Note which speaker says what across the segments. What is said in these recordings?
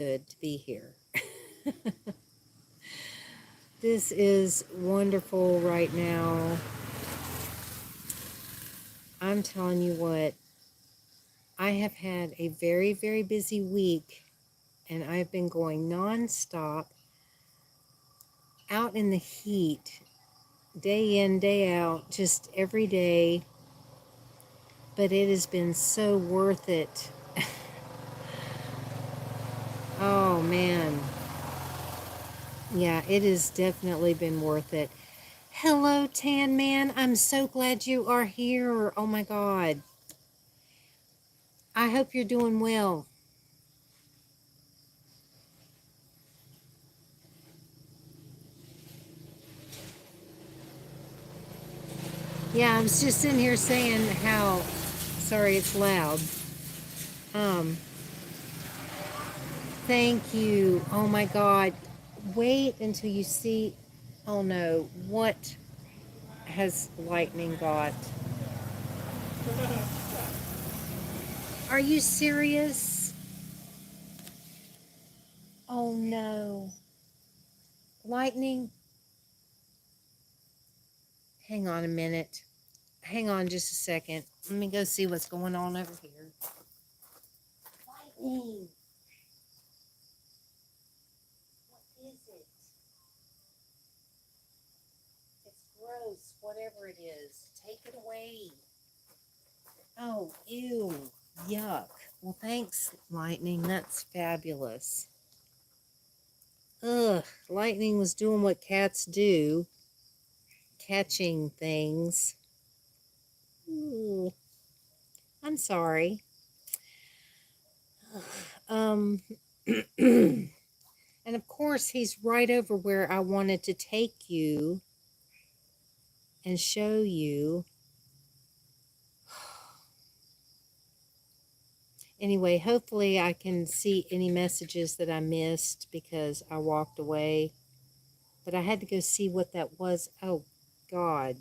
Speaker 1: good to be here. This is wonderful right now. I'm telling you what, I have had a very, very busy week and I've been going nonstop out in the heat, day in, day out, just every day. But it has been so worth it. Oh man. Yeah, it has definitely been worth it. Hello, Tan Man. I'm so glad you are here. Oh my God. I hope you're doing well. Yeah, I was just sitting here saying how, sorry, it's loud. Um, Thank you. Oh my God. Wait until you see, oh no, what has lightning got? Are you serious? Oh no. Lightning, hang on a minute. Hang on just a second. Let me go see what's going on over here. Lightning, what is it? It's gross, whatever it is. Take it away. Oh, ew. Yuck. Well, thanks, Lightning. That's fabulous. Ugh, Lightning was doing what cats do, catching things. Ooh, I'm sorry. Um, and of course, he's right over where I wanted to take you and show you. Anyway, hopefully I can see any messages that I missed because I walked away. But I had to go see what that was. Oh, God.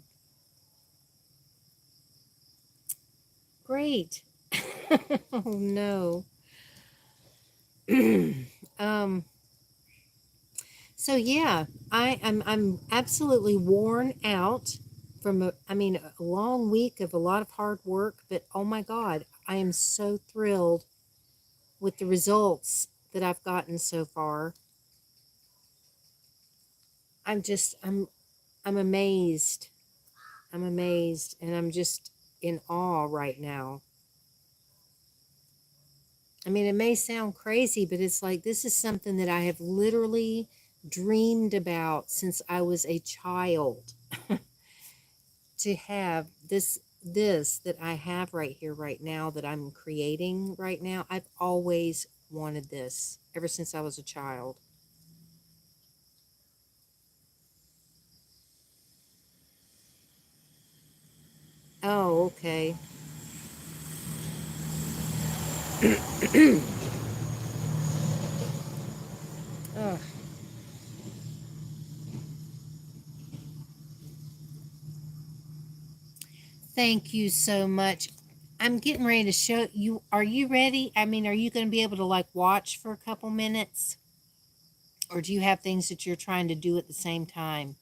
Speaker 1: Great. Oh, no. um, so yeah, I'm absolutely worn out from a long week of a lot of hard work, but oh my God, I am so thrilled with the results that I've gotten so far. I'm just I'm amazed. I'm amazed and I'm just in awe right now. I mean, it may sound crazy, but it's like this is something that I have literally dreamed about since I was a child. To have this that I have right here right now that I'm creating right now. I've always wanted this ever since I was a child. Oh, okay. Ugh. Thank you so much. I'm getting ready to show you. Are you ready? I mean, are you going to be able to like watch for a couple minutes? Or do you have things that you're trying to do at the same time?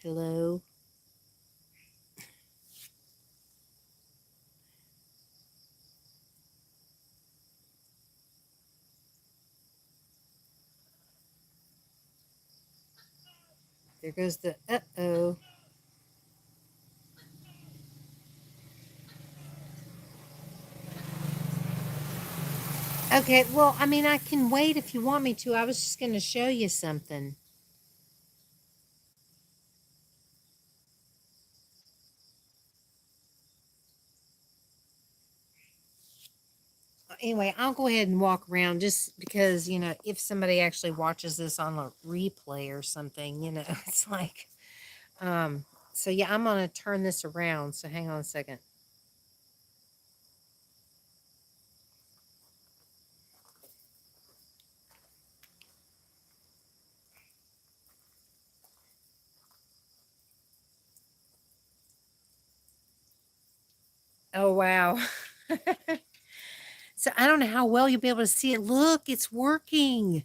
Speaker 1: Hello? There goes the uh-oh. Okay, well, I mean, I can wait if you want me to. I was just going to show you something. Anyway, I'll go ahead and walk around just because, if somebody actually watches this on a replay or something, it's like, um, So yeah, I'm going to turn this around. So hang on a second. Oh, wow. So I don't know how well you'll be able to see it. Look, it's working.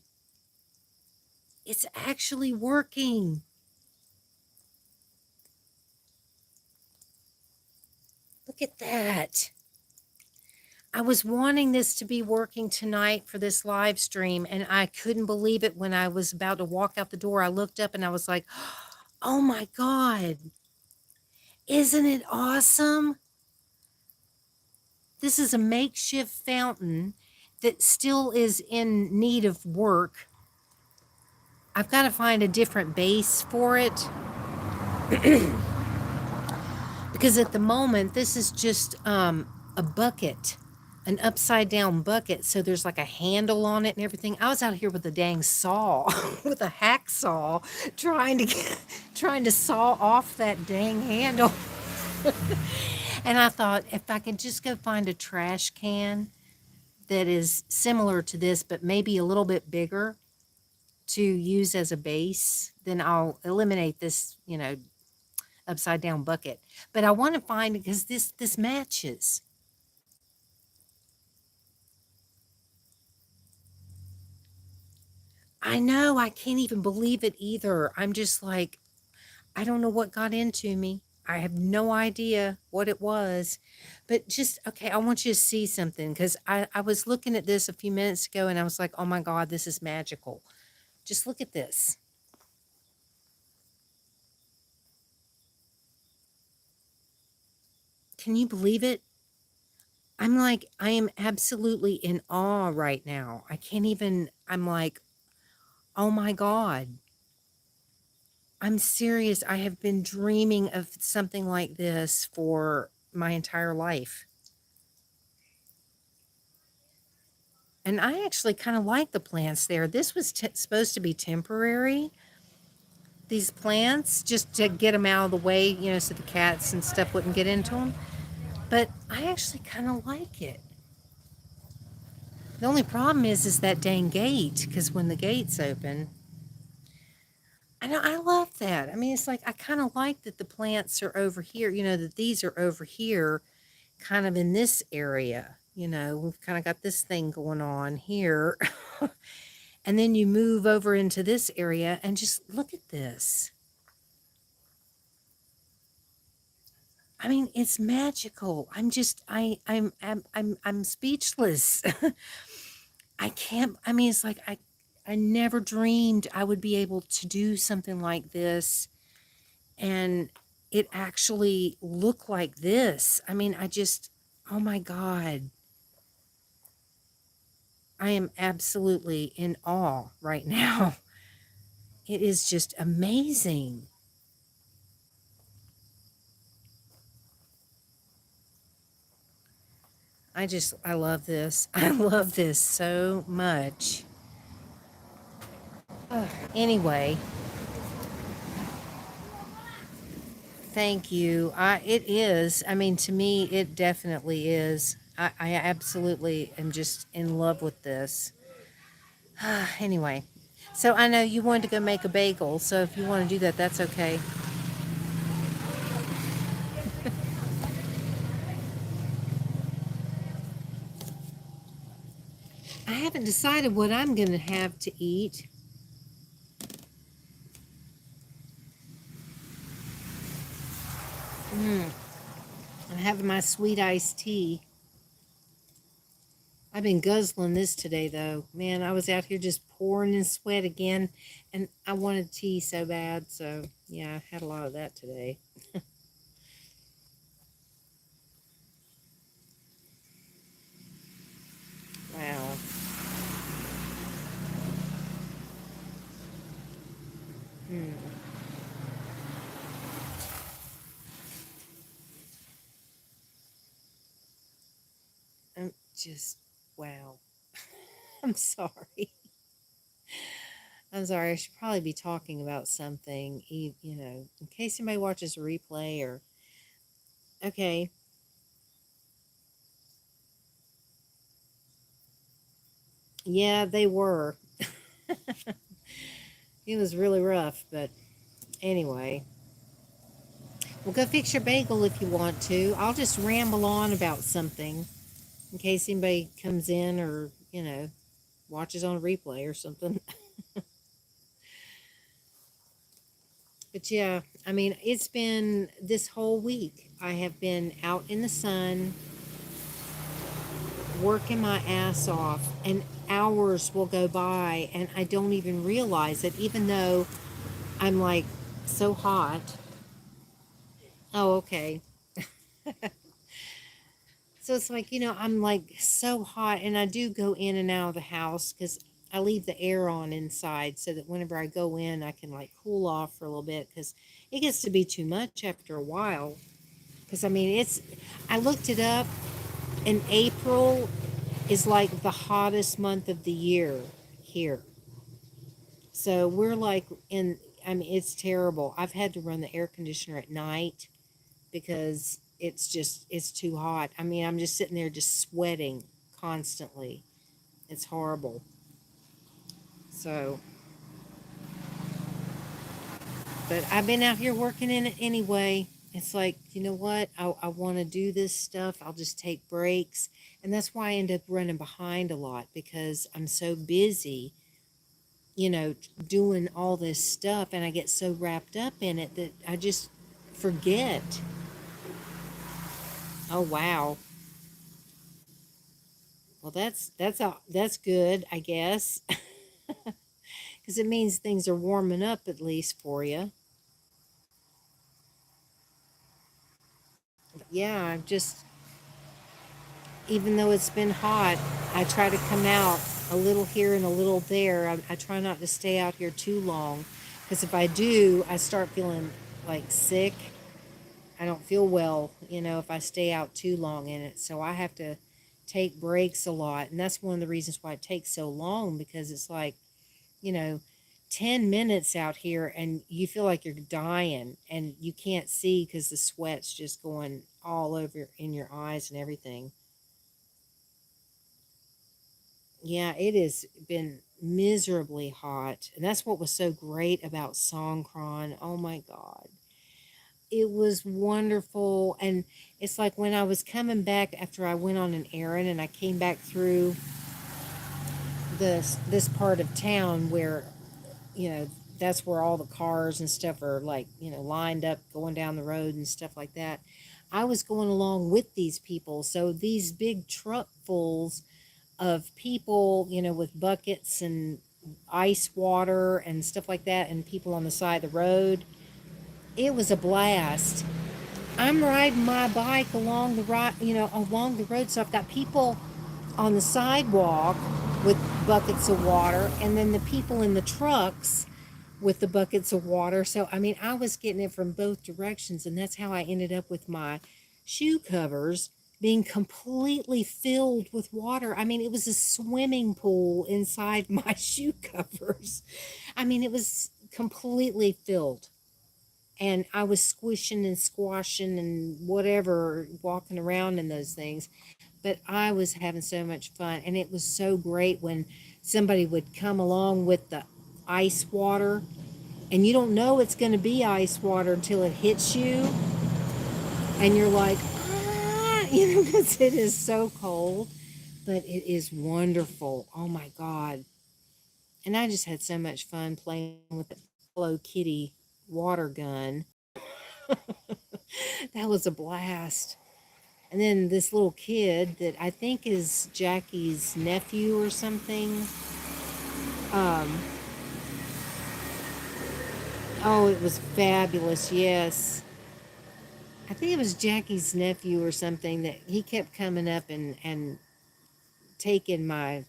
Speaker 1: It's actually working. Look at that. I was wanting this to be working tonight for this live stream, and I couldn't believe it when I was about to walk out the door. I looked up and I was like, oh my God, isn't it awesome? This is a makeshift fountain that still is in need of work. I've got to find a different base for it because at the moment, this is just a bucket, an upside down bucket. So there's like a handle on it and everything. I was out here with a dang saw, with a hacksaw, trying to saw off that dang handle. And I thought if I could just go find a trash can that is similar to this, but maybe a little bit bigger to use as a base, then I'll eliminate this, upside down bucket. But I want to find, because this matches. I know, I can't even believe it either. I'm just like, I don't know what got into me. I have no idea what it was. But just, okay, I want you to see something, because I was looking at this a few minutes ago and I was like, oh my God, this is magical. Just look at this. Can you believe it? I'm like, I am absolutely in awe right now. I can't even, I'm like, oh my God. I'm serious. I have been dreaming of something like this for my entire life. And I actually kind of like the plants there. This was supposed to be temporary, these plants, just to get them out of the way, so the cats and stuff wouldn't get into them. But I actually kind of like it. The only problem is that dang gate, because when the gate's open, I know, I love that. I mean, it's like I kind of like that the plants are over here, that these are over here, kind of in this area. We've kind of got this thing going on here. And then you move over into this area and just look at this. I mean, it's magical. I'm speechless. I can't, I mean, it's like I never dreamed I would be able to do something like this and it actually look like this. I mean, oh my God. I am absolutely in awe right now. It is just amazing. I love this. I love this so much. Anyway, thank you. It is. I mean, to me, it definitely is. I absolutely am just in love with this. Anyway, so I know you wanted to go make a bagel. So if you want to do that, that's okay. I haven't decided what I'm going to have to eat. I'm having my sweet iced tea. I've been guzzling this today, though. Man, I was out here just pouring in sweat again, and I wanted tea so bad. So, yeah, I had a lot of that today. Wow. Hmm. I'm just, wow. I'm sorry. I'm sorry, I should probably be talking about something, in case anybody watches a replay or. Okay. Yeah, they were. It was really rough, but anyway. Well, go fix your bagel if you want to. I'll just ramble on about something in case anybody comes in or, watches on a replay or something. But yeah, I mean, it's been this whole week. I have been out in the sun, working my ass off, and hours will go by, and I don't even realize it, even though I'm like so hot. Oh, okay. So it's like, I'm like so hot, and I do go in and out of the house because I leave the air on inside so that whenever I go in, I can like cool off for a little bit because it gets to be too much after a while. Because I mean, I looked it up, and April is like the hottest month of the year here. So we're like I mean, it's terrible. I've had to run the air conditioner at night because it's too hot. I mean, I'm just sitting there just sweating constantly. It's horrible. So, but I've been out here working in it anyway. It's like, you know what? I want to do this stuff. I'll just take breaks. And that's why I end up running behind a lot because I'm so busy, doing all this stuff. And I get so wrapped up in it that I just forget. Oh, wow. Well, that's good, I guess, because it means things are warming up at least for you. Yeah, I've just even though it's been hot, I try to come out a little here and a little there. I try not to stay out here too long because if I do, I start feeling like sick. I don't feel well, if I stay out too long in it. So I have to take breaks a lot. And that's one of the reasons why it takes so long because it's like, you know, 10 minutes out here and you feel like you're dying and you can't see because the sweat's just going all over in your eyes and everything. Yeah, it has been miserably hot. And that's what was so great about Songkran. Oh my God. It was wonderful. And it's like when I was coming back after I went on an errand and I came back through this part of town where, you know, that's where all the cars and stuff are like, lined up going down the road and stuff like that. I was going along with these people. So these big truckfuls of people, with buckets and ice water and stuff like that, and people on the side of the road. It was a blast. I'm riding my bike along the right, along the road. So I've got people on the sidewalk with buckets of water, and then the people in the trucks with the buckets of water. So I mean, I was getting it from both directions, and that's how I ended up with my shoe covers being completely filled with water. I mean, it was a swimming pool inside my shoe covers. I mean, it was completely filled. And I was squishing and squashing and whatever, walking around in those things. But I was having so much fun. And it was so great when somebody would come along with the ice water. And you don't know it's going to be ice water until it hits you. And you're like, ah, because it is so cold. But it is wonderful. Oh my God. And I just had so much fun playing with the Hello Kitty water gun. That was a blast. And then this little kid that I think is Jackie's nephew or something. Um, oh, it was fabulous. Yes. I think it was Jackie's nephew or something that he kept coming up and taking my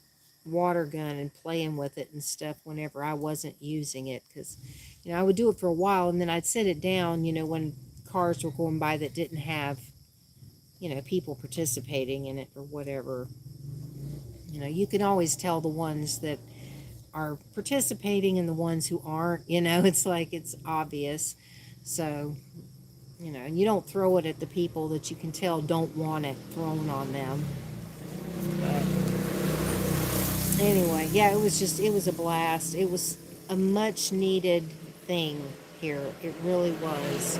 Speaker 1: water gun and playing with it and stuff whenever I wasn't using it because, I would do it for a while and then I'd set it down, when cars were going by that didn't have, people participating in it or whatever. You can always tell the ones that are participating and the ones who aren't. It's like it's obvious. So, and you don't throw it at the people that you can tell don't want it thrown on them. But anyway, yeah, it was a blast. It was a much needed thing here. It really was.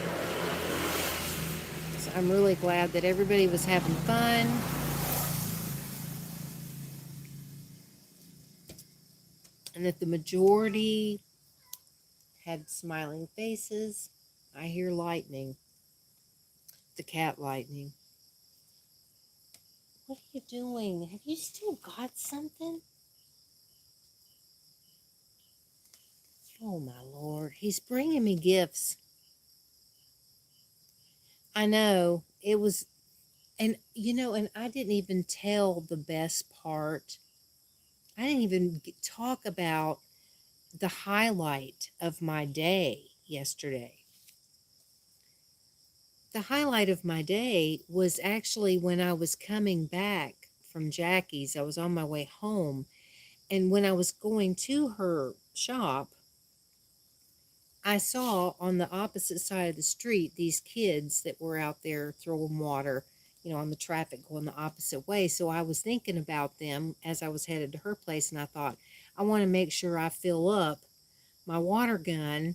Speaker 1: So I'm really glad that everybody was having fun. And that the majority had smiling faces. I hear lightning. The cat lightning. What are you doing? Have you still got something? Oh my Lord. He's bringing me gifts. I know. It was, and I didn't even tell the best part. I didn't even talk about the highlight of my day yesterday. The highlight of my day was actually when I was coming back from Jackie's. I was on my way home. And when I was going to her shop, I saw on the opposite side of the street these kids that were out there throwing water, on the traffic going the opposite way. So I was thinking about them as I was headed to her place, and I thought, I want to make sure I fill up my water gun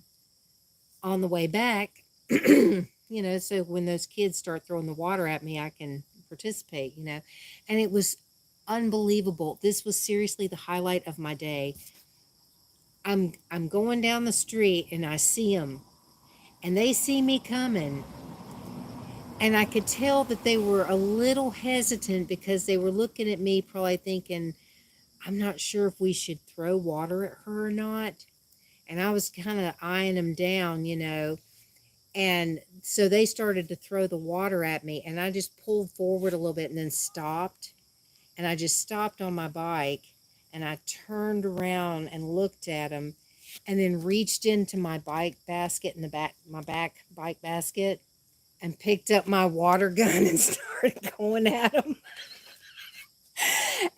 Speaker 1: on the way back, so when those kids start throwing the water at me, I can participate. And it was unbelievable. This was seriously the highlight of my day. I'm going down the street and I see them and they see me coming, and I could tell that they were a little hesitant because they were looking at me probably thinking, I'm not sure if we should throw water at her or not. And I was kind of eyeing them down, and so they started to throw the water at me, and I just pulled forward a little bit and then stopped. And I just stopped on my bike and I turned around and looked at them and then reached into my bike basket in the back, my back bike basket, and picked up my water gun and started going at them.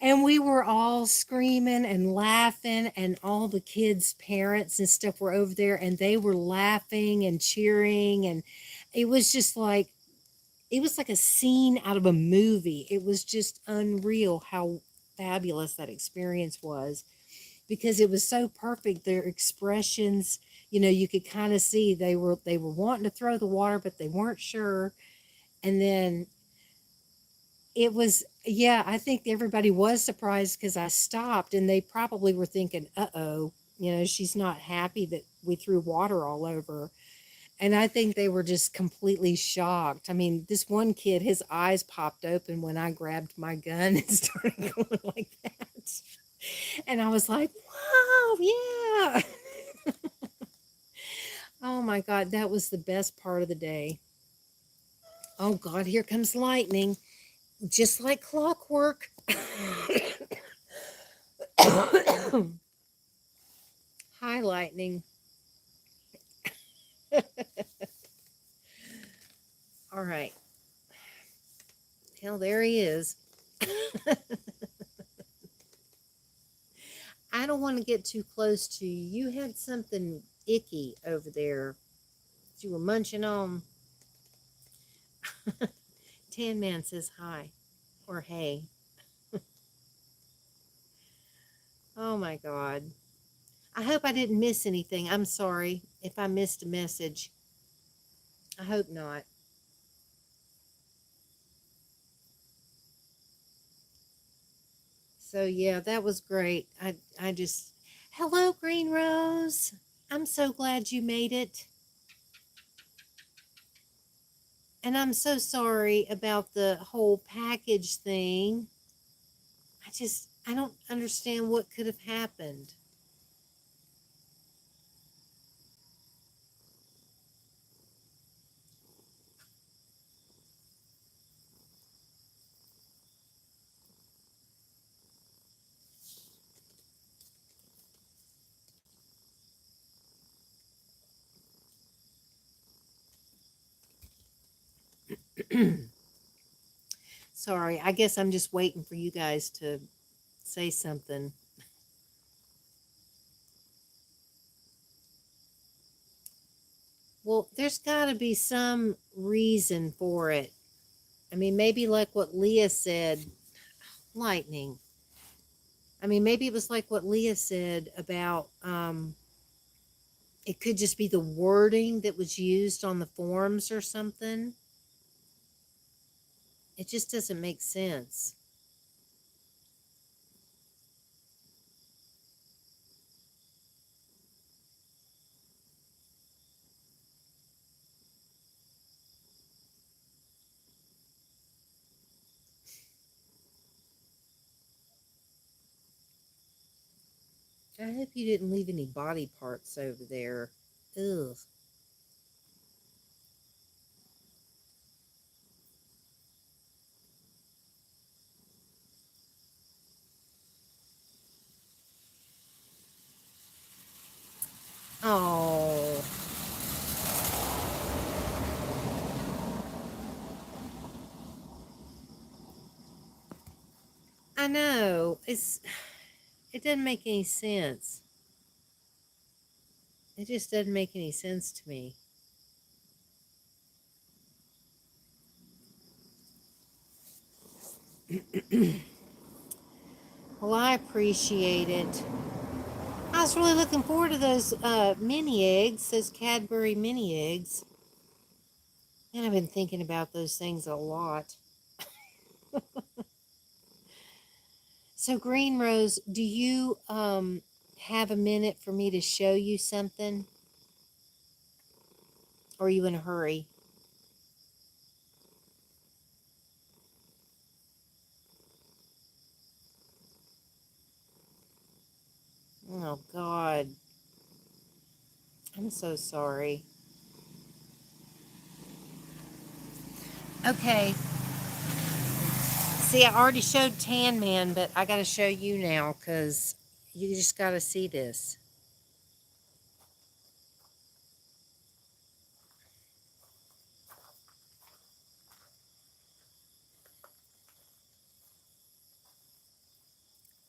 Speaker 1: And we were all screaming and laughing, and all the kids' parents and stuff were over there, and they were laughing and cheering. And it was just like, it was like a scene out of a movie. It was just unreal how fabulous that experience was, because it was so perfect. Their expressions, you could kind of see they were wanting to throw the water, but they weren't sure. And then it was, yeah, I think everybody was surprised because I stopped, and they probably were thinking, uh-oh, she's not happy that we threw water all over. And I think they were just completely shocked. I mean, this one kid, his eyes popped open when I grabbed my gun and started going like that. And I was like, wow, yeah. Oh my God, that was the best part of the day. Oh God, here comes lightning, just like clockwork. Hi, lightning. All right. Hell, there he is. I don't want to get too close to you. You had something icky over there that you were munching on. Tan Man says hi or hey. Oh my God. I hope I didn't miss anything. I'm sorry if I missed a message. I hope not. So yeah, that was great. I just hello, Green Rose. I'm so glad you made it. And I'm so sorry about the whole package thing. I don't understand what could have happened. Sorry, I guess I'm just waiting for you guys to say something. Well, there's got to be some reason for it. I mean, maybe like what Leah said, lightning. I mean, maybe it was like what Leah said about it could just be the wording that was used on the forms or something. It just doesn't make sense. I hope you didn't leave any body parts over there. Ugh. Oh, I know. It doesn't make any sense. It just doesn't make any sense to me. Well, I appreciate it. I was really looking forward to those mini eggs, those Cadbury mini eggs. And I've been thinking about those things a lot. So, Green Rose, do you have a minute for me to show you something? Or are you in a hurry? Oh, God. I'm so sorry. Okay. See, I already showed Tan Man, but I got to show you now because you just got to see this.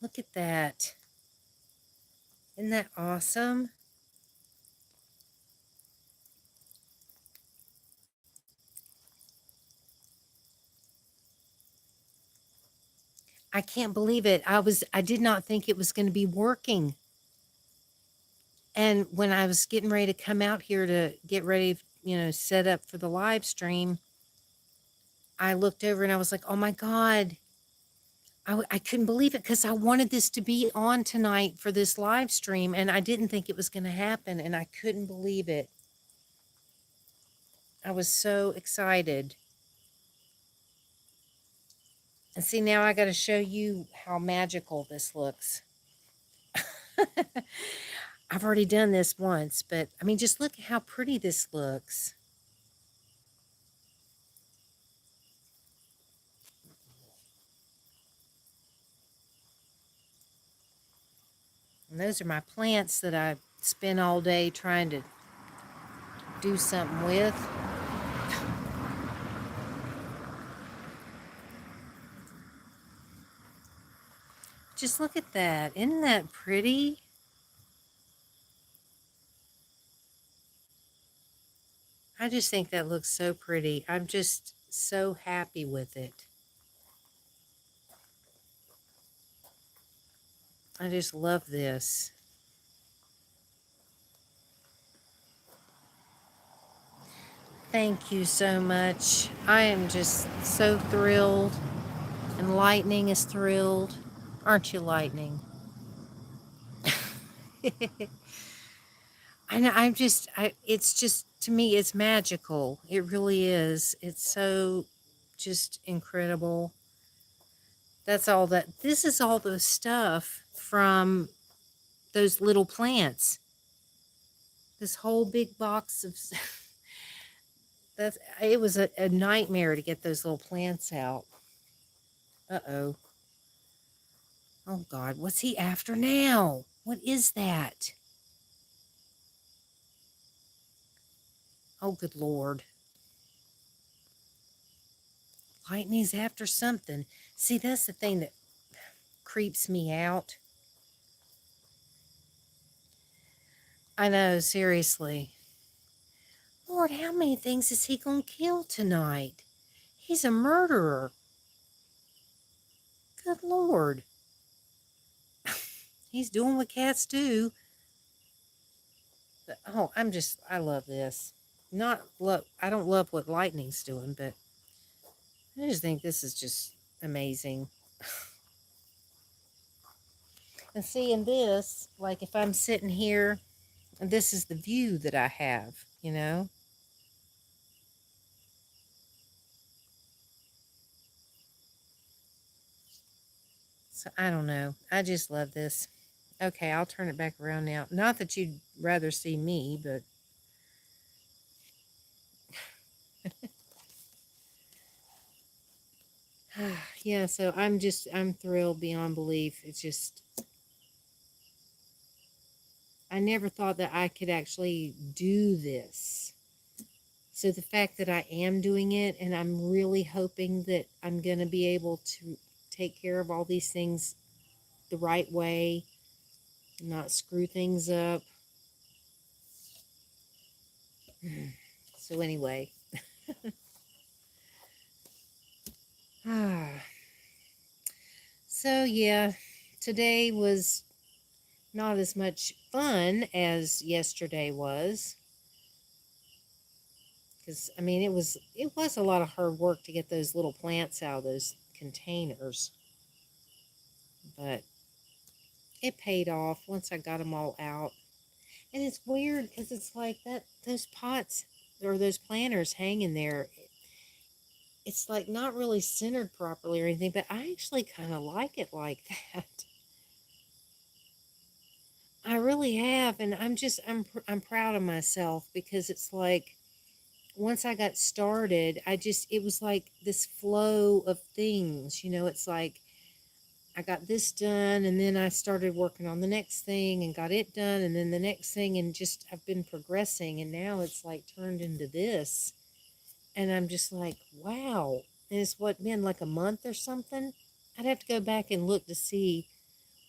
Speaker 1: Look at that. Isn't that awesome? I can't believe it. I did not think it was going to be working. And when I was getting ready to come out here to get ready, set up for the live stream, I looked over and I was like, oh my God, I couldn't believe it because I wanted this to be on tonight for this live stream and I didn't think it was going to happen and I couldn't believe it. I was so excited. And see, now I got to show you how magical this looks. I've already done this once, but I mean, just look at how pretty this looks. And those are my plants that I spent all day trying to do something with. Just look at that. Isn't that pretty? I just think that looks so pretty. I'm just so happy with it. I just love this. Thank you so much. I am just so thrilled. And Lightning is thrilled. Aren't you, Lightning? It's just, to me, it's magical. It really is. It's so just incredible. This is all the stuff from those little plants. This whole big box of, it was a nightmare to get those little plants out. Uh-oh. Oh God, what's he after now? What is that? Oh, good Lord. Lightning's after something. See, that's the thing that creeps me out. I know, seriously. Well, Lord, how many things is he going to kill tonight? He's a murderer. Good Lord. He's doing what cats do. But, oh, I love this. I don't love what lightning's doing, but I just think this is just amazing. And seeing this, like if I'm sitting here, and this is the view that I have, you know? So I don't know. I just love this. Okay, I'll turn it back around now. Not that you'd rather see me, but yeah, so I'm thrilled beyond belief. It's just, I never thought that I could actually do this. So the fact that I am doing it, and I'm really hoping that I'm going to be able to take care of all these things the right way, not screw things up. So anyway, so yeah, today was not as much fun as yesterday was, because I mean it was a lot of hard work to get those little plants out of those containers, but it paid off once I got them all out. And it's weird because it's like that those pots or those planters hanging there, it's like not really centered properly or anything, but I actually kind of like it like that. I really have, and I'm proud of myself because it's like once I got started, it was like this flow of things, it's like I got this done and then I started working on the next thing and got it done and then the next thing, and just I've been progressing, and now it's like turned into this, and I'm just like, wow. And it's what, been like a month or something. I'd have to go back and look to see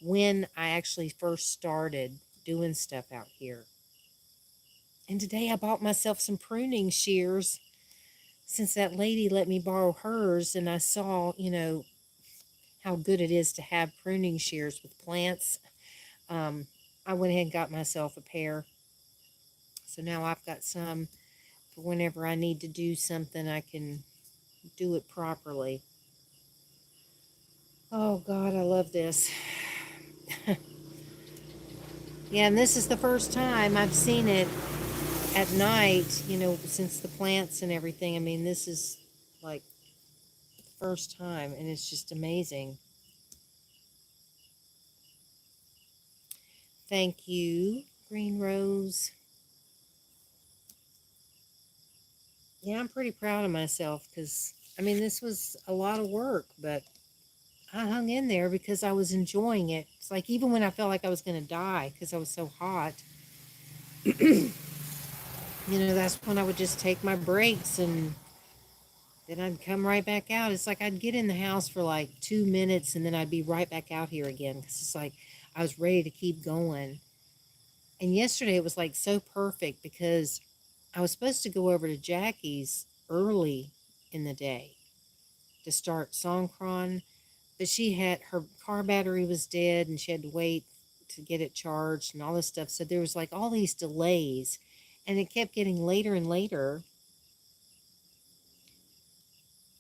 Speaker 1: when I actually first started doing stuff out here. And today I bought myself some pruning shears since that lady let me borrow hers, and I saw, how good it is to have pruning shears with plants. Um, I went ahead and got myself a pair. So now I've got some for whenever I need to do something, I can do it properly. Oh God, I love this. Yeah, and this is the first time I've seen it at night, since the plants and everything. I mean, this is like the first time, and it's just amazing. Thank you, Green Rose. Yeah, I'm pretty proud of myself because, I mean, this was a lot of work, but I hung in there because I was enjoying it. It's like even when I felt like I was going to die because I was so hot, that's when I would just take my breaks and then I'd come right back out. It's like I'd get in the house for like 2 minutes and then I'd be right back out here again because it's like I was ready to keep going. And yesterday it was like so perfect because I was supposed to go over to Jackie's early in the day to start Songkran, but she had her car battery was dead and she had to wait to get it charged and all this stuff. So there was like all these delays, and it kept getting later and later.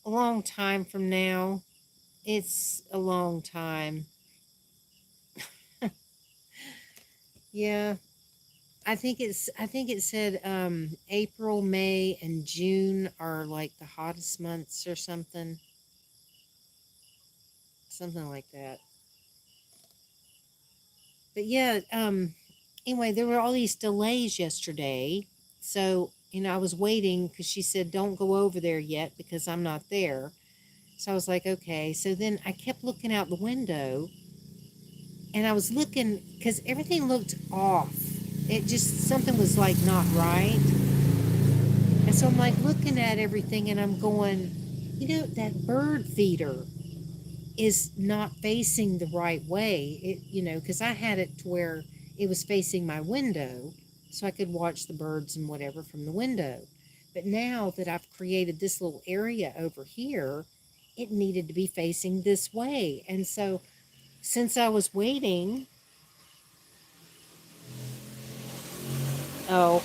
Speaker 1: A long time from now. It's a long time. Yeah, I think it said April, May, and June are like the hottest months or something. Something like that. But yeah, anyway, there were all these delays yesterday. So, I was waiting because she said, don't go over there yet because I'm not there. So I was like, okay. So then I kept looking out the window and I was looking because everything looked off. It just, something was like not right. And so I'm like looking at everything and I'm going, that bird feeder is not facing the right way. Because I had it to where it was facing my window so I could watch the birds and whatever from the window. But now that I've created this little area over here, it needed to be facing this way. And so since I was waiting, oh,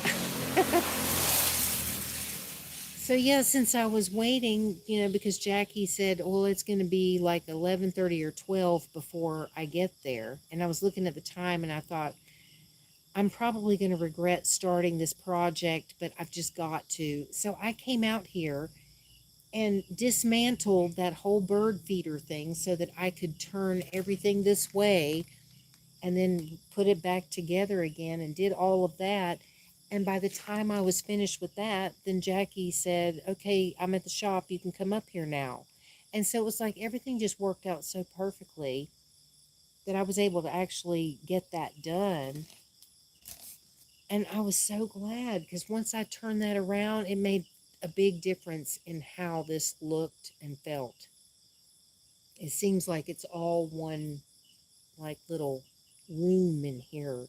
Speaker 1: so yeah, since I was waiting, because Jackie said, well, it's going to be like 11:30 or 12 before I get there. And I was looking at the time and I thought, I'm probably going to regret starting this project, but I've just got to. So I came out here and dismantled that whole bird feeder thing so that I could turn everything this way and then put it back together again and did all of that. And by the time I was finished with that, then Jackie said, okay, I'm at the shop. You can come up here now. And so it was like everything just worked out so perfectly that I was able to actually get that done. And I was so glad because once I turned that around, it made a big difference in how this looked and felt. It seems like it's all one, like, little room in here.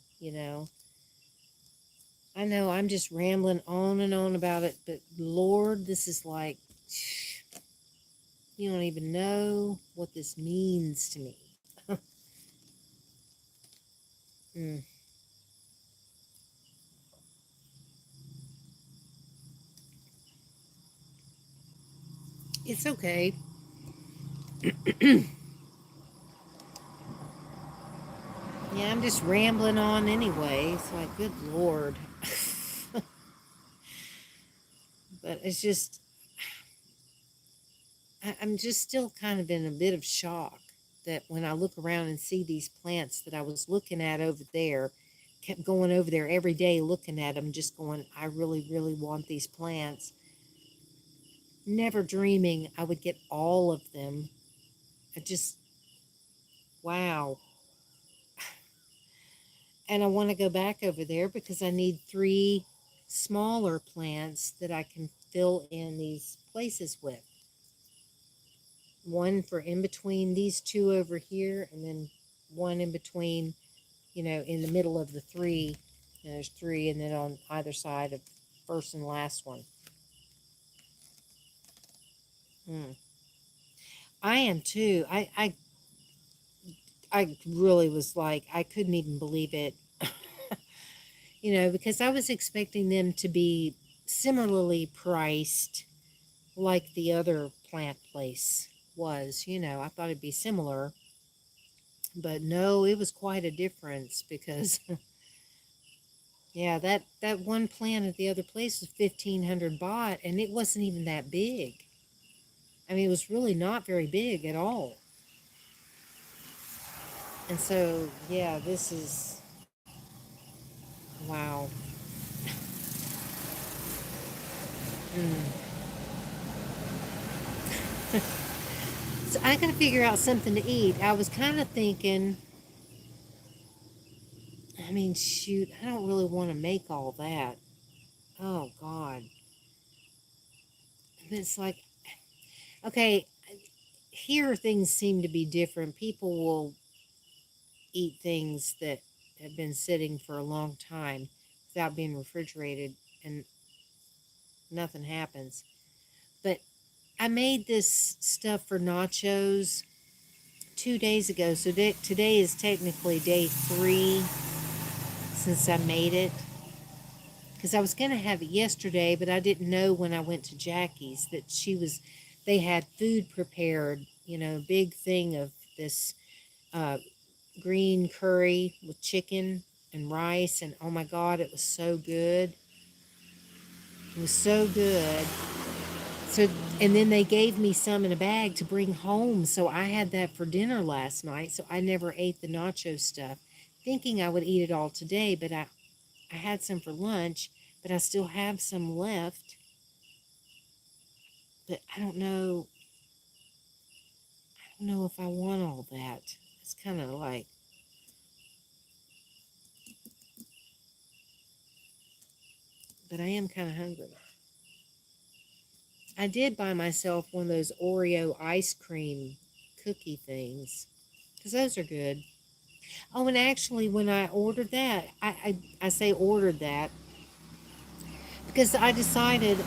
Speaker 1: I know I'm just rambling on and on about it, but Lord, this is like, you don't even know what this means to me. Mm, it's okay. Yeah, I'm just rambling on anyway. It's like, good Lord. But it's just, I'm just still kind of in a bit of shock that when I look around and see these plants that I was looking at over there, kept going over there every day looking at them, just going, I really, really want these plants. Never dreaming I would get all of them. I just, wow. And I want to go back over there because I need three smaller plants that I can fill in these places with. One for in between these two over here, and then one in between, in the middle of the three. There's three, and then on either side of first and last one. Hmm. I am too. I really was like, I couldn't even believe it. Because I was expecting them to be similarly priced like the other plant place was. I thought it'd be similar, but no, it was quite a difference because yeah, that one plant at the other place was 1,500 baht, and it wasn't even that big. I mean, it was really not very big at all. And so, yeah, this is wow. Mm. So I got to figure out something to eat. I was kind of thinking, I mean, shoot, I don't really want to make all that. Oh God. And it's like, okay, here things seem to be different. People will eat things that have been sitting for a long time without being refrigerated and nothing happens. But I made this stuff for nachos 2 days ago. So today is technically day three since I made it. Because I was going to have it yesterday, but I didn't know when I went to Jackie's that they had food prepared, big thing of this uh, green curry with chicken and rice. And oh my God, it was so good. It was so good. So, and then they gave me some in a bag to bring home. So I had that for dinner last night. So I never ate the nacho stuff, thinking I would eat it all today. But I had some for lunch, but I still have some left. But I don't know if I want all that. It's kind of like, but I am kind of hungry. I did buy myself one of those Oreo ice cream cookie things because those are good. Oh, and actually, when I ordered that, I say ordered that because I decided,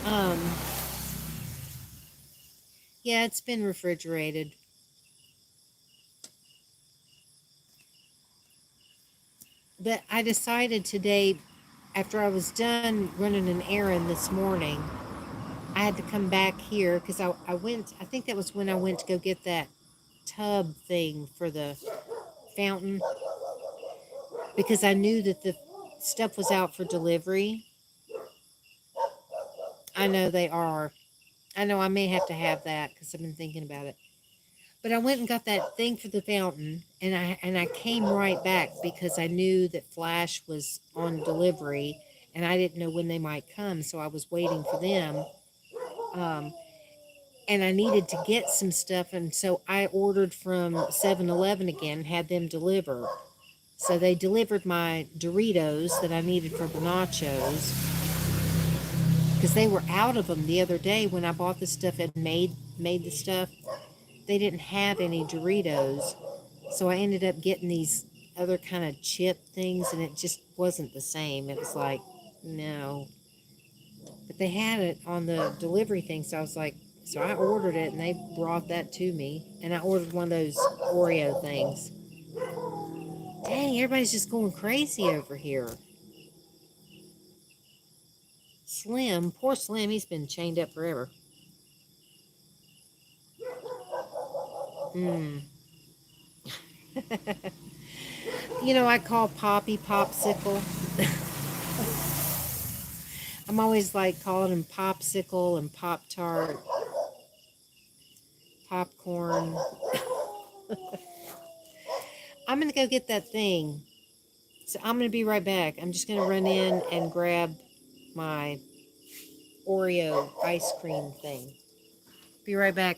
Speaker 1: yeah, it's been refrigerated. But I decided today, after I was done running an errand this morning, I had to come back here because I went, I think that was when I went to go get that tub thing for the fountain because I knew that the stuff was out for delivery. I know they are. I know I may have to have that because I've been thinking about it. But I went and got that thing for the fountain, and I came right back because I knew that Flash was on delivery, and I didn't know when they might come, so I was waiting for them. Um, and I needed to get some stuff, and so I ordered from 7-Eleven again, had them deliver. So they delivered my Doritos that I needed for the nachos because they were out of them the other day when I bought the stuff and made the stuff. They didn't have any Doritos, so I ended up getting these other kind of chip things, and it just wasn't the same. It was like, no. But they had it on the delivery thing, so I was like, so I ordered it, and they brought that to me, and I ordered one of those Oreo things. Dang, everybody's just going crazy over here. Slim, poor Slim, he's been chained up forever. Hmm. I call Poppy Popsicle. I'm always like calling him Popsicle and Pop Tart, Popcorn. I'm going to go get that thing. So I'm going to be right back. I'm just going to run in and grab my Oreo ice cream thing. Be right back.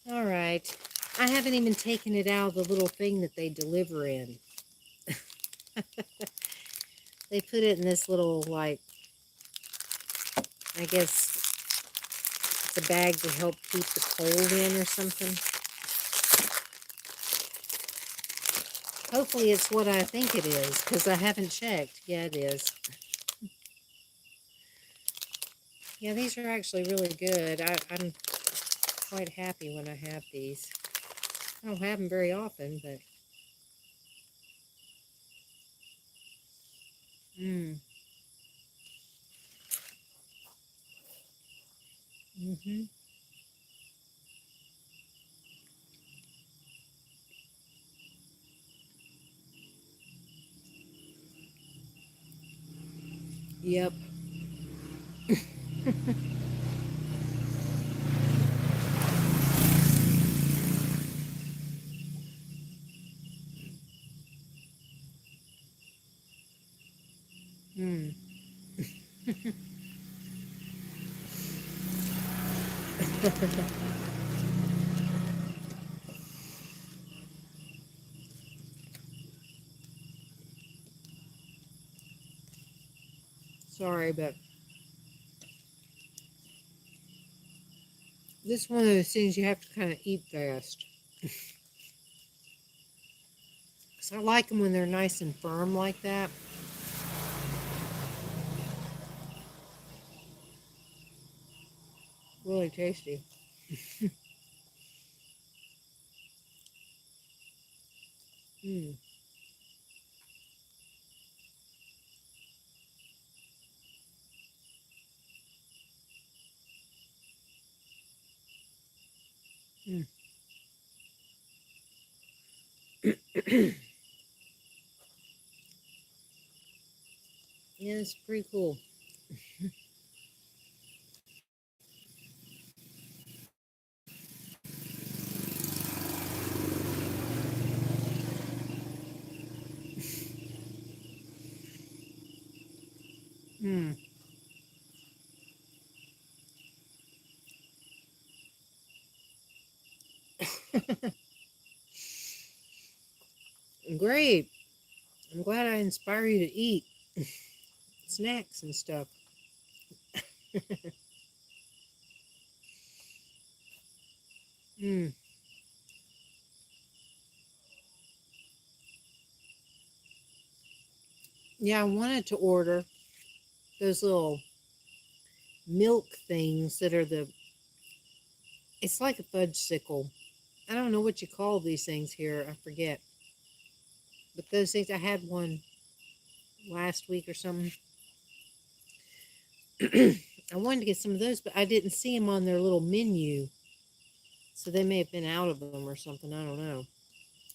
Speaker 1: All right. I haven't even taken it out of the little thing that they deliver in. They put it in this little, like, I guess it's a bag to help keep the cold in or something. Hopefully it's what I think it is because I haven't checked. Yeah, it is. Yeah, these are actually really good. I'm quite happy when I have these. I don't have them very often, but mm, mm-hmm. Yep. Mm. Sorry, but this is one of those things you have to kind of eat fast. Because I like them when they're nice and firm like that. Really tasty. Mm. Mm. Yeah, it's pretty cool. Great. I'm glad I inspire you to eat snacks and stuff. Mm. Yeah, I wanted to order those little milk things that are it's like a fudge sickle. I don't know what you call these things here. I forget. But those things, I had one last week or something. I wanted to get some of those, but I didn't see them on their little menu. So they may have been out of them or something. I don't know.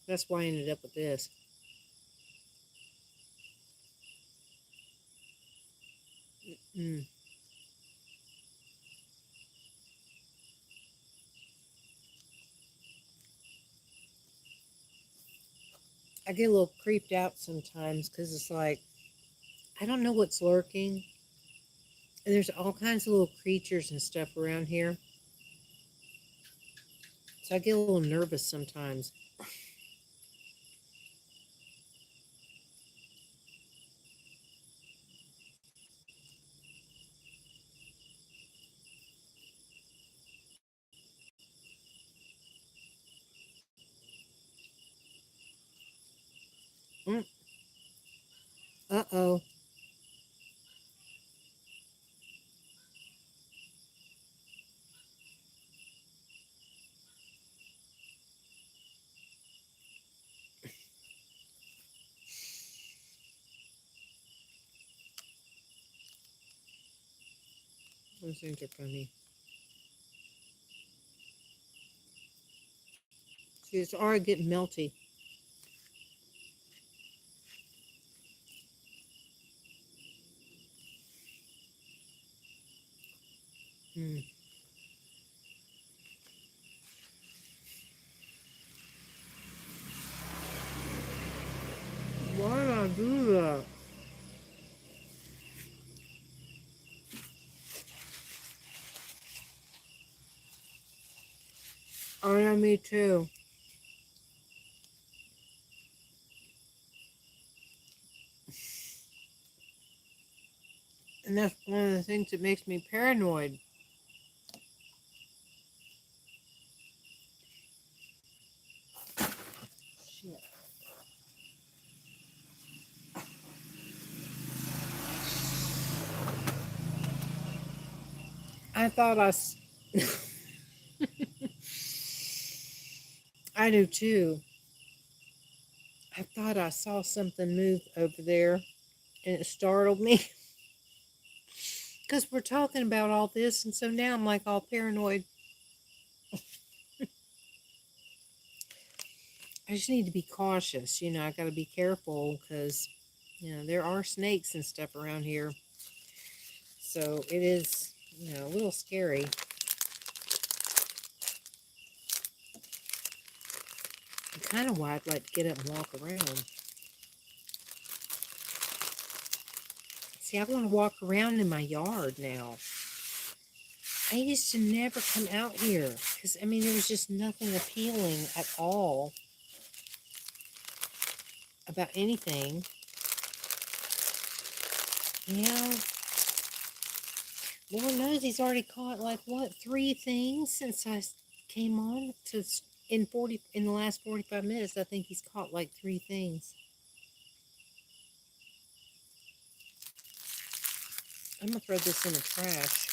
Speaker 1: That's why I ended up with this. Mm. I get a little creeped out sometimes because it's like, I don't know what's lurking. And there's all kinds of little creatures and stuff around here. So I get a little nervous sometimes. Mm. Uh oh. Those things are funny. See, it's already getting melty. Mm. Why did I do that? Oh, yeah, me too. And that's one of the things that makes me paranoid. Shit. I thought I do too. I thought I saw something move over there and it startled me because we're talking about all this. And so now I'm like all paranoid. I just need to be cautious. I got to be careful because, there are snakes and stuff around here. So it is, a little scary. Kind of why I'd like to get up and walk around. See, I want to walk around in my yard now. I used to never come out here because, there was just nothing appealing at all about anything. Yeah, Lord knows he's already caught like what, three things since I came on to in the last 45 minutes. I think he's caught like three things. I'm gonna throw this in the trash,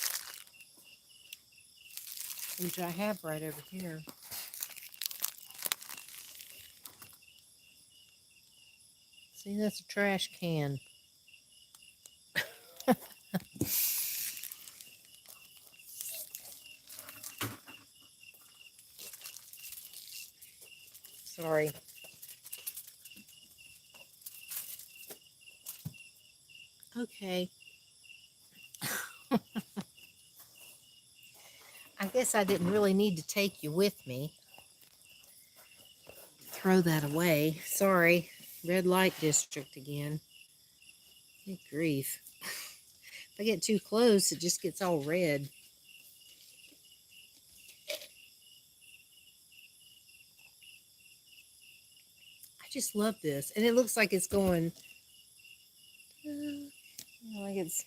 Speaker 1: which I have right over here. See, that's a trash can. Sorry. Okay. I guess I didn't really need to take you with me. Throw that away. Sorry. Red light district again. Good grief. If I get too close, it just gets all red. just love this. And it looks like it's going, like it's,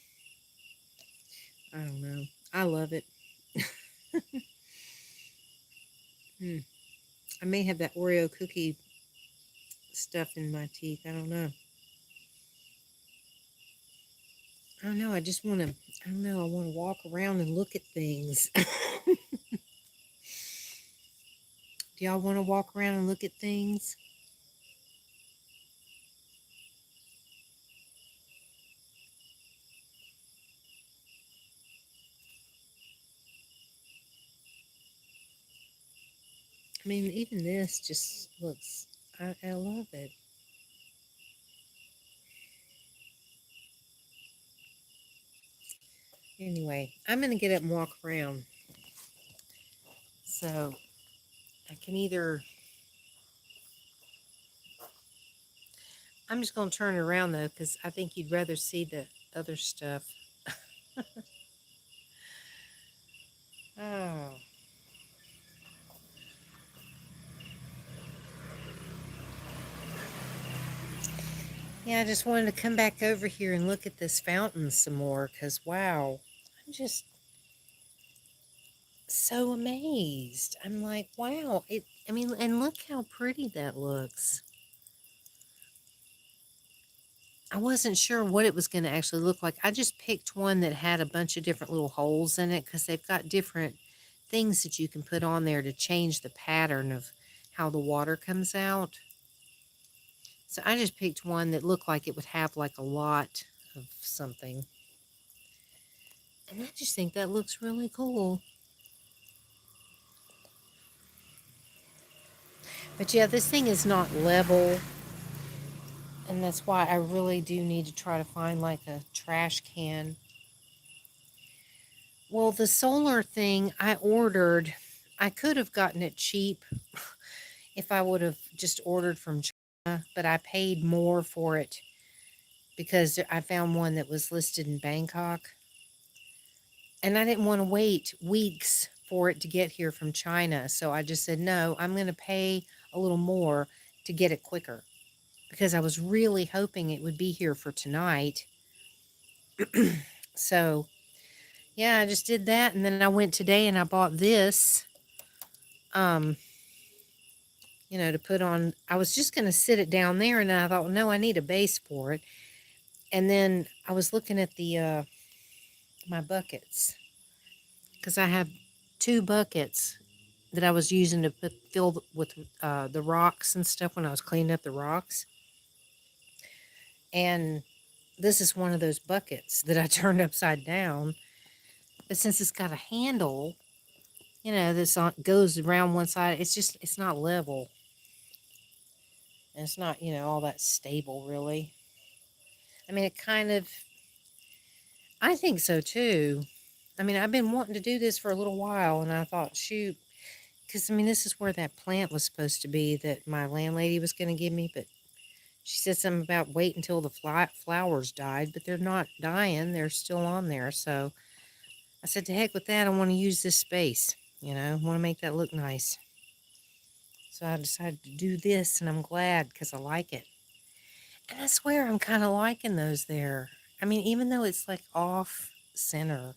Speaker 1: I don't know. I love it. Hmm. I may have that Oreo cookie stuff in my teeth. I don't know. I don't know. I just want to, I don't know. I want to walk around and look at things. Do y'all want to walk around and look at things? I mean, even this just looks, I love it. Anyway, I'm going to get up and walk around. So I can either, I'm just going to turn it around though, because I think you'd rather see the other stuff. Oh, yeah, I just wanted to come back over here and look at this fountain some more because wow, I'm just so amazed. I'm like, wow, I mean, and look how pretty that looks. I wasn't sure what it was going to actually look like. I just picked one that had a bunch of different little holes in it because they've got different things that you can put on there to change the pattern of how the water comes out. So I just picked one that looked like it would have like a lot of something. And I just think that looks really cool. But yeah, this thing is not level. And that's why I really do need to try to find like a trash can. Well, the solar thing I ordered, I could have gotten it cheap if I would have just ordered from China, but I paid more for it because I found one that was listed in Bangkok. And I didn't want to wait weeks for it to get here from China. So I just said, no, I'm going to pay a little more to get it quicker because I was really hoping it would be here for tonight. So, yeah, I just did that. And then I went today and I bought this, um, to put on. I was just going to sit it down there. And then I thought, well, no, I need a base for it. And then I was looking at my buckets because I have two buckets that I was using to fill with the rocks and stuff when I was cleaning up the rocks. And this is one of those buckets that I turned upside down. But since it's got a handle, this goes around one side, it's not level. And it's not, all that stable, really. I mean, I think so too. I mean, I've been wanting to do this for a little while, and I thought, shoot, because, I mean, this is where that plant was supposed to be that my landlady was going to give me, but she said something about wait until the flowers died, but they're not dying. They're still on there. So I said, to heck with that. I want to use this space, I want to make that look nice. So I decided to do this, and I'm glad because I like it. And I swear I'm kind of liking those there. I mean, even though it's like off center,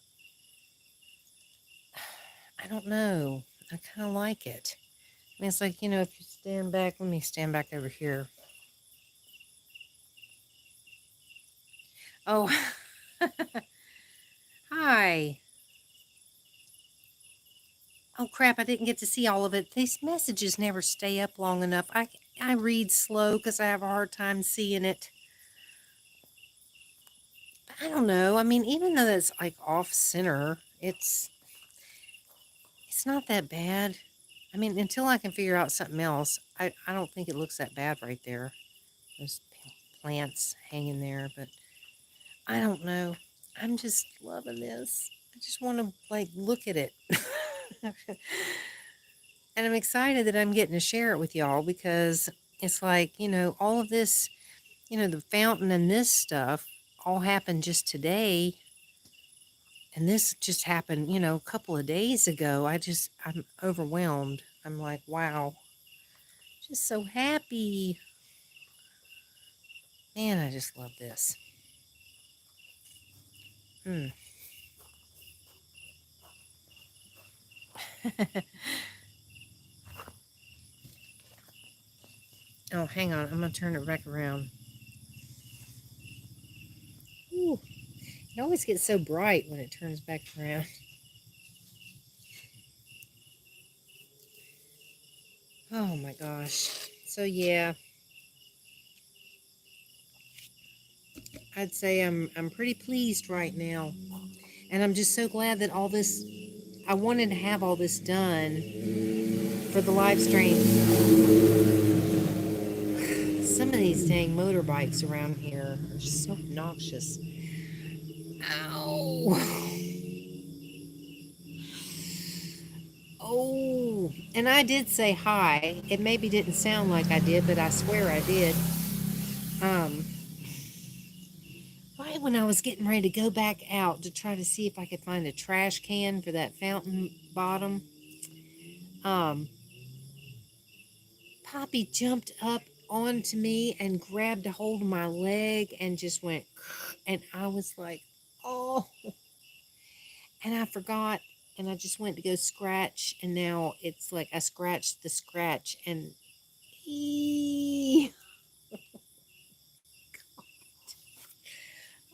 Speaker 1: I don't know. I kind of like it. I mean, it's like, if you stand back, let me stand back over here. Oh, hi. Oh crap, I didn't get to see all of it. These messages never stay up long enough. I read slow because I have a hard time seeing it. I don't know. I mean, even though it's like off center, it's not that bad. I mean, until I can figure out something else, I don't think it looks that bad right there. Those plants hanging there, but I don't know. I'm just loving this. I just want to like look at it. And I'm excited that I'm getting to share it with y'all because it's like, all of this, the fountain and this stuff all happened just today. And this just happened, a couple of days ago. I'm overwhelmed. I'm like, wow, just so happy. Man, I just love this. Mm. Oh, hang on. I'm going to turn it back around. Ooh, it always gets so bright when it turns back around. Oh my gosh. So yeah, I'd say I'm pretty pleased right now. And I'm just so glad that all this I wanted to have all this done for the live stream. Some of these dang motorbikes around here are just so obnoxious. Ow. Oh, and I did say hi. It maybe didn't sound like I did, but I swear I did. Um, right when I was getting ready to go back out to try to see if I could find a trash can for that fountain bottom, um, Poppy jumped up onto me and grabbed a hold of my leg and just went, and I was like, oh, and I forgot, and I just went to go scratch, and now it's like I scratched the scratch, and ee,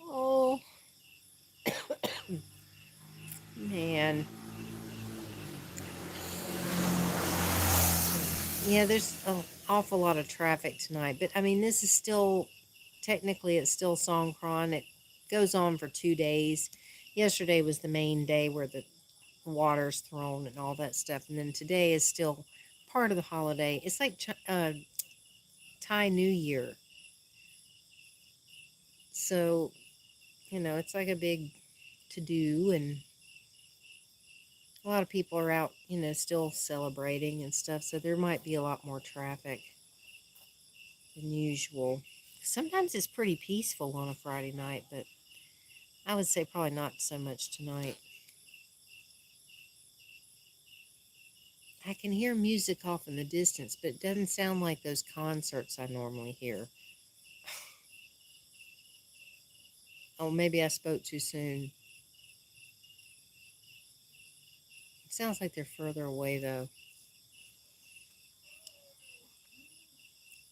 Speaker 1: oh man, yeah, there's an awful lot of traffic tonight, but I mean, this is still technically it's still Songkran. It goes on for 2 days. Yesterday was the main day where the water's thrown and all that stuff, and then today is still part of the holiday. It's like Thai New Year, so it's like a big to do, and a lot of people are out, still celebrating and stuff. So there might be a lot more traffic than usual. Sometimes it's pretty peaceful on a Friday night, but I would say probably not so much tonight. I can hear music off in the distance, but it doesn't sound like those concerts I normally hear. Oh, maybe I spoke too soon. It sounds like they're further away, though.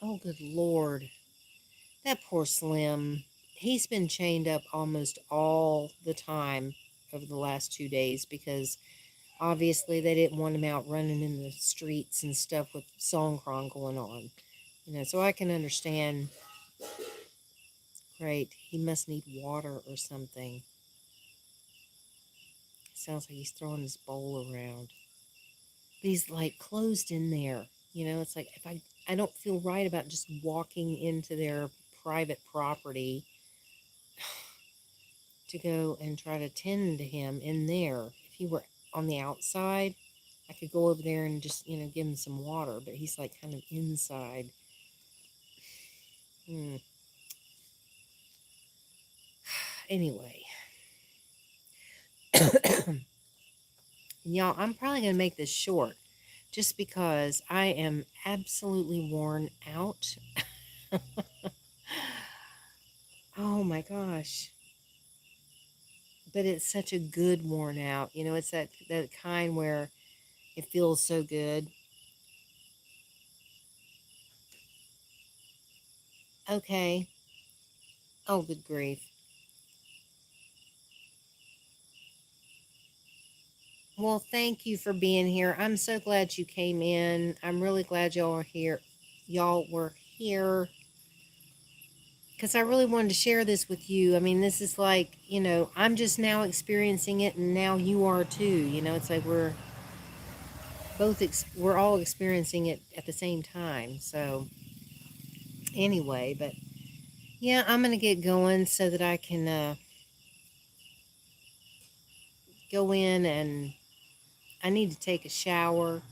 Speaker 1: Oh, good Lord. That poor Slim. He's been chained up almost all the time over the last 2 days because obviously they didn't want him out running in the streets and stuff with Songkran going on. So I can understand. Great. He must need water or something. Sounds like he's throwing his bowl around. But he's like closed in there. It's like if I don't feel right about just walking into their private property to go and try to tend to him in there. If he were on the outside, I could go over there and just, give him some water, but he's like kind of inside. Anyway, y'all, I'm probably going to make this short just because I am absolutely worn out. Oh my gosh. But it's such a good worn out. It's that kind where it feels so good. Okay. Oh, good grief. Well, thank you for being here. I'm so glad you came in. I'm really glad y'all are here. Y'all were here because I really wanted to share this with you. I mean, this is like, I'm just now experiencing it and now you are too. It's like we're all experiencing it at the same time. So, anyway, but yeah, I'm going to get going so that I can go in, and I need to take a shower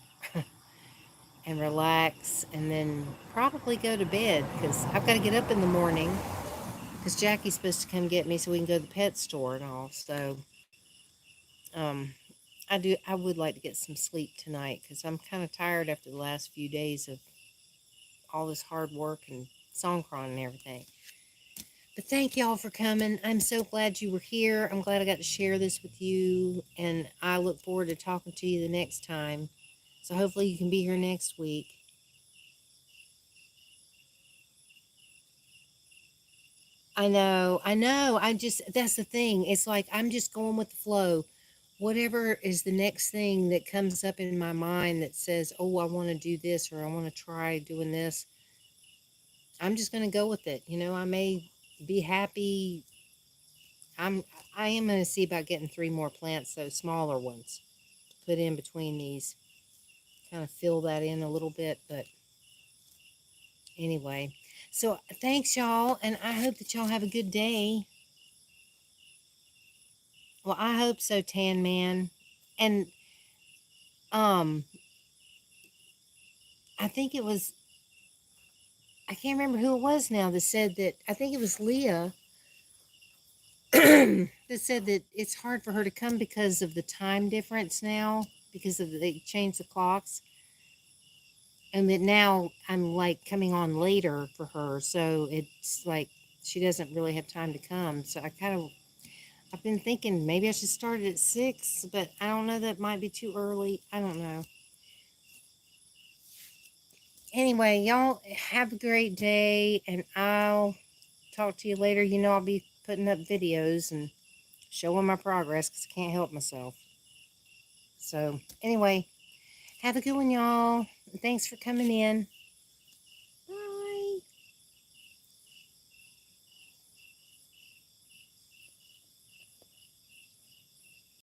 Speaker 1: and relax and then probably go to bed because I've got to get up in the morning because Jackie's supposed to come get me so we can go to the pet store and all. So um, I would like to get some sleep tonight because I'm kind of tired after the last few days of all this hard work and Songkran and everything. But thank y'all for coming. I'm so glad you were here. I'm glad I got to share this with you. And I look forward to talking to you the next time. So hopefully you can be here next week. I know, I know. That's the thing. It's like I'm just going with the flow. Whatever is the next thing that comes up in my mind that says, oh, I want to do this or I want to try doing this, I'm just going to go with it. I may be happy. I'm, I am going to see about getting 3 more plants, so smaller ones to put in between these, kind of fill that in a little bit. But anyway, so thanks, y'all. And I hope that y'all have a good day. Well, I hope so, Tan Man. And um, I think it was, I can't remember who it was now that said that, I think it was Leah that said that it's hard for her to come because of the time difference now, because of they changed the clocks, and that now I'm like coming on later for her, so it's like she doesn't really have time to come. So I've been thinking maybe I should start it at 6, but I don't know, that might be too early. I don't know. Anyway, y'all have a great day, and I'll talk to you later. I'll be putting up videos and showing my progress because I can't help myself. So, anyway, have a good one, y'all. Thanks for coming in.